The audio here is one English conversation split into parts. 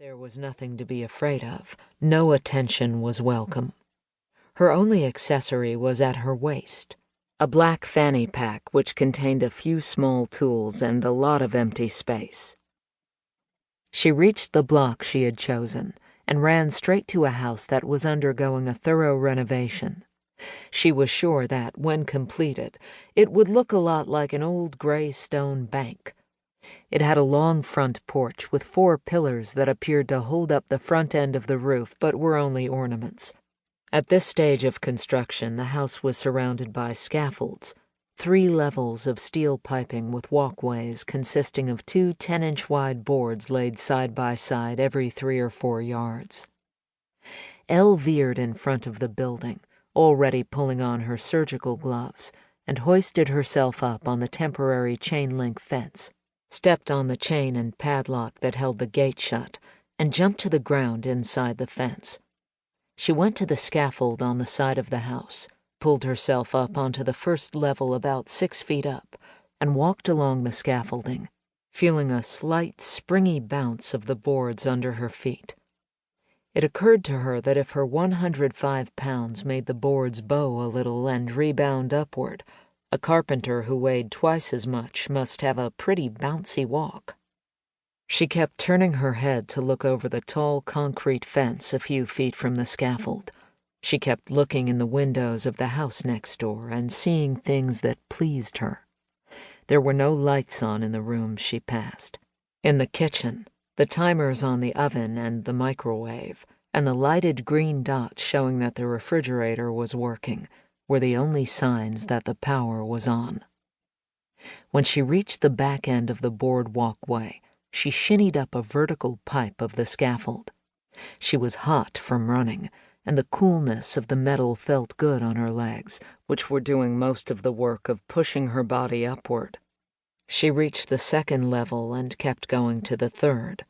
There was nothing to be afraid of. No attention was welcome. Her only accessory was at her waist, a black fanny pack which contained a few small tools and a lot of empty space. She reached the block she had chosen and ran straight to a house that was undergoing a thorough renovation. She was sure that, when completed, it would look a lot like an old gray stone bank. It had a long front porch with 4 pillars that appeared to hold up the front end of the roof but were only ornaments. At this stage of construction, the house was surrounded by scaffolds, 3 levels of steel piping with walkways consisting of 2 10-inch wide boards laid side by side every 3 or 4 yards. Elle veered in front of the building, already pulling on her surgical gloves, and hoisted herself up on the temporary chain-link fence, stepped on the chain and padlock that held the gate shut, and jumped to the ground inside the fence. She went to the scaffold on the side of the house, pulled herself up onto the first level about 6 feet up, and walked along the scaffolding, feeling a slight, springy bounce of the boards under her feet. It occurred to her that if her 105 pounds made the boards bow a little and rebound upward, a carpenter who weighed twice as much must have a pretty bouncy walk. She kept turning her head to look over the tall concrete fence a few feet from the scaffold. She kept looking in the windows of the house next door and seeing things that pleased her. There were no lights on in the rooms she passed. In the kitchen, the timers on the oven and the microwave, and the lighted green dots showing that the refrigerator was working, were the only signs that the power was on. When she reached the back end of the board walkway, she shinnied up a vertical pipe of the scaffold. She was hot from running, and the coolness of the metal felt good on her legs, which were doing most of the work of pushing her body upward. She reached the second level and kept going to the third.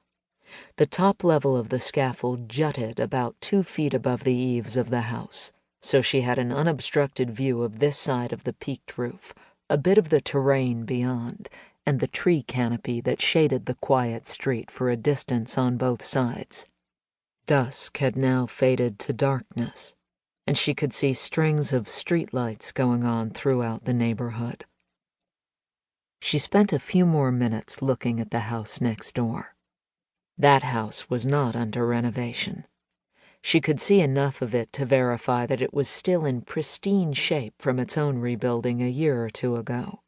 The top level of the scaffold jutted about 2 feet above the eaves of the house, so she had an unobstructed view of this side of the peaked roof, a bit of the terrain beyond, and the tree canopy that shaded the quiet street for a distance on both sides. Dusk had now faded to darkness, and she could see strings of streetlights going on throughout the neighborhood. She spent a few more minutes looking at the house next door. That house was not under renovation. She could see enough of it to verify that it was still in pristine shape from its own rebuilding a year or 2 ago.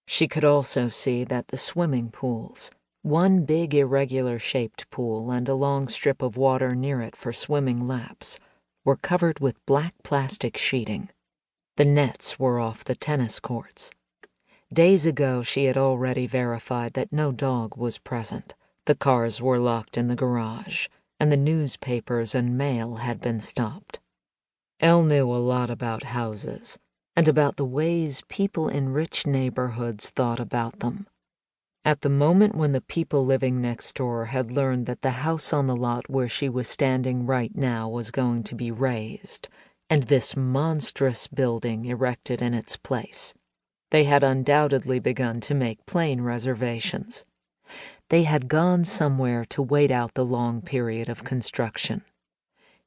She could also see that the swimming pools, one big irregular-shaped pool and a long strip of water near it for swimming laps, were covered with black plastic sheeting. The nets were off the tennis courts. Days ago she had already verified that no dog was present. The cars were locked in the garage, and the newspapers and mail had been stopped. Elle knew a lot about houses, and about the ways people in rich neighborhoods thought about them. At the moment when the people living next door had learned that the house on the lot where she was standing right now was going to be razed, and this monstrous building erected in its place, they had undoubtedly begun to make plane reservations. They had gone somewhere to wait out the long period of construction.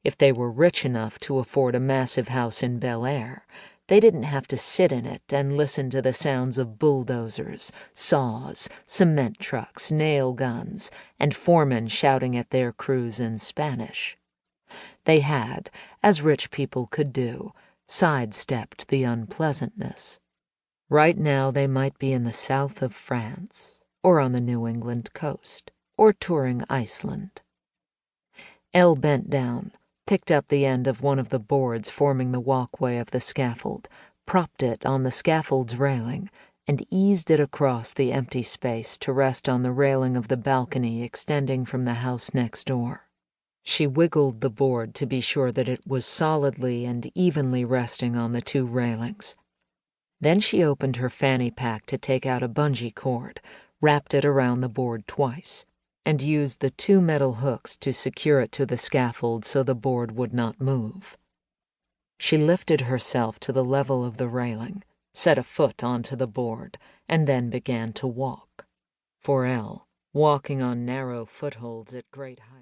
If they were rich enough to afford a massive house in Bel Air, they didn't have to sit in it and listen to the sounds of bulldozers, saws, cement trucks, nail guns, and foremen shouting at their crews in Spanish. They had, as rich people could do, sidestepped the unpleasantness. Right now they might be in the south of France, or on the New England coast, or touring Iceland. Elle bent down, picked up the end of one of the boards forming the walkway of the scaffold, propped it on the scaffold's railing, and eased it across the empty space to rest on the railing of the balcony extending from the house next door. She wiggled the board to be sure that it was solidly and evenly resting on the 2 railings. Then she opened her fanny pack to take out a bungee cord, wrapped it around the board twice, and used the 2 metal hooks to secure it to the scaffold so the board would not move. She lifted herself to the level of the railing, set a foot onto the board, and then began to walk. For Elle, walking on narrow footholds at great height